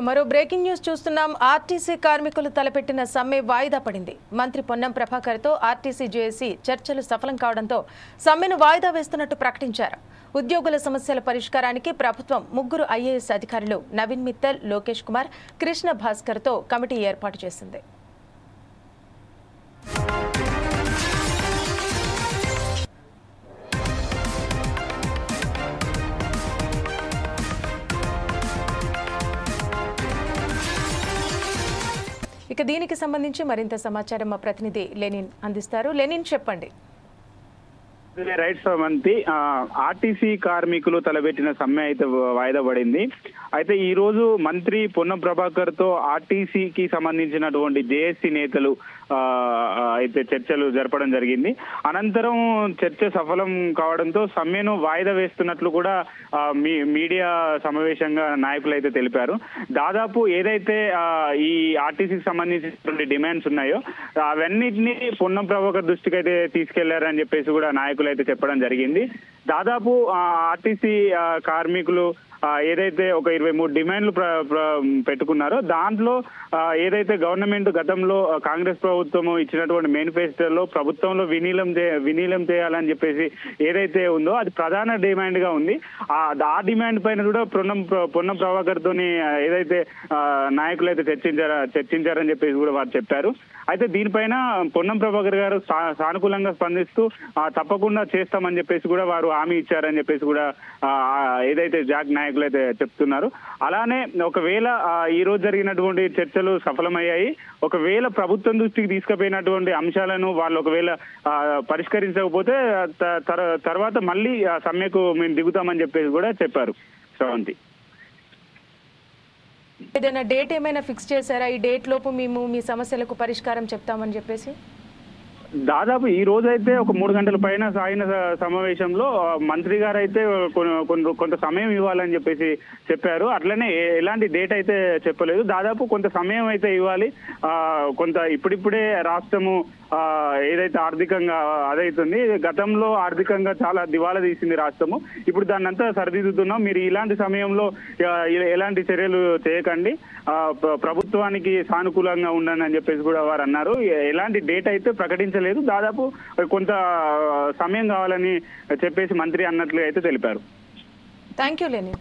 మరో breaking news చూస్తున్నాం. RTC కార్మికులు తలపెట్టిన సమ్మె వాయిదా పడింది. మంత్రి పొన్నం ప్రభాకర్తో ఆర్టీసీ జేఏసీ చర్చలు సఫలం కావడంతో సమ్మెను వాయిదా వేస్తున్నట్టు ప్రకటించారు. ఉద్యోగుల సమస్యల పరిష్కారానికి ప్రభుత్వం 3 ఐఏఎస్ అధికారులు నవీన్ మిత్తల్, లోకేష్ కుమార్, కృష్ణ భాస్కర్తో కమిటీ ఏర్పాటు చేసింది. ఇక దీనికి సంబంధించి మరింత సమాచారం మా ప్రతినిధి లెనిన్ అందిస్తారు. లెనిన్, చెప్పండి. రైట్ సమంతి, ఆర్టీసీ కార్మికులు తలపెట్టిన సమ్మె అయితే వాయిదా పడింది. అయితే ఈ రోజు మంత్రి పొన్నం ప్రభాకర్ తో ఆర్టీసీకి సంబంధించినటువంటి జేఏసీ నేతలు అయితే చర్చలు జరపడం జరిగింది. అనంతరం చర్చ సఫలం కావడంతో సమ్మెను వాయిదా వేస్తున్నట్లు కూడా మీడియా సమావేశంగా నాయకులు అయితే తెలిపారు. దాదాపు ఏదైతే ఈ ఆర్టీసీకి సంబంధించినటువంటి డిమాండ్స్ ఉన్నాయో అవన్నిటినీ పొన్నం ప్రభాకర్ దృష్టికి అయితే తీసుకెళ్లారని చెప్పేసి కూడా నాయకులు అయితే చెప్పడం జరిగింది. దాదాపు ఆర్టీసీ కార్మికులు ఏదైతే ఒక 23 డిమాండ్లు పెట్టుకున్నారో దాంట్లో ఏదైతే గవర్నమెంట్ గతంలో కాంగ్రెస్ ప్రభుత్వం ఇచ్చినటువంటి మేనిఫెస్టోలో ప్రభుత్వంలో విలీనం చేయాలని చెప్పేసి ఏదైతే ఉందో అది ప్రధాన డిమాండ్ గా ఉంది. ఆ డిమాండ్ పైన కూడా పొన్నం ప్రభాకర్ తోని ఏదైతే నాయకులు అయితే చర్చించారని చెప్పేసి కూడా వారు చెప్పారు. అయితే దీనిపైన పొన్నం ప్రభాకర్ గారు సానుకూలంగా స్పందిస్తూ తప్పకుండా చేస్తామని చెప్పేసి కూడా వారు హామీ ఇచ్చారని చెప్పేసి కూడా ఏదైతే జాక్ నాయకులు అయితే చెప్తున్నారు. అలానే ఒకవేళ ఈ రోజు జరిగినటువంటి చర్చలు సఫలమయ్యాయి, ఒకవేళ ప్రభుత్వం దృష్టికి తీసుకుపోయినటువంటి అంశాలను వాళ్ళు ఒకవేళ పరిష్కరించకపోతే తర్వాత మళ్ళీ సమ్మెకు మేము దిగుతామని చెప్పేసి కూడా చెప్పారు. శ్రవంతి, ఏదైనా డేట్ ఏమైనా ఫిక్స్ చేశారా? ఈ డేట్ లోపు మేము మీ సమస్యలకు పరిష్కారం చెప్తామని చెప్పేసి. దాదాపు ఈ రోజు అయితే ఒక 3 గంటల పైన సాగిన సమావేశంలో మంత్రి గారు అయితే కొంత సమయం ఇవ్వాలని చెప్పేసి చెప్పారు. అట్లనే ఎలాంటి డేట్ అయితే చెప్పలేదు. దాదాపు కొంత సమయం అయితే ఇవ్వాలి. కొంత ఇప్పుడిప్పుడే రాష్ట్రము ఏదైతే ఆర్థికంగా అదైతుంది, గతంలో ఆర్థికంగా చాలా దివాలా తీసింది రాష్ట్రము. ఇప్పుడు దాన్ని అంతా సరిదిద్దుతున్నాం. మీరు ఇలాంటి సమయంలో ఎలాంటి చర్యలు చేయకండి, ప్రభుత్వానికి సానుకూలంగా ఉండండి అని చెప్పేసి కూడా వారు అన్నారు. ఎలాంటి డేట్ అయితే ప్రకటించలేదు. దాదాపు కొంత సమయం కావాలని చెప్పేసి మంత్రి అన్నట్లు అయితే తెలిపారు. Thank you Lenin.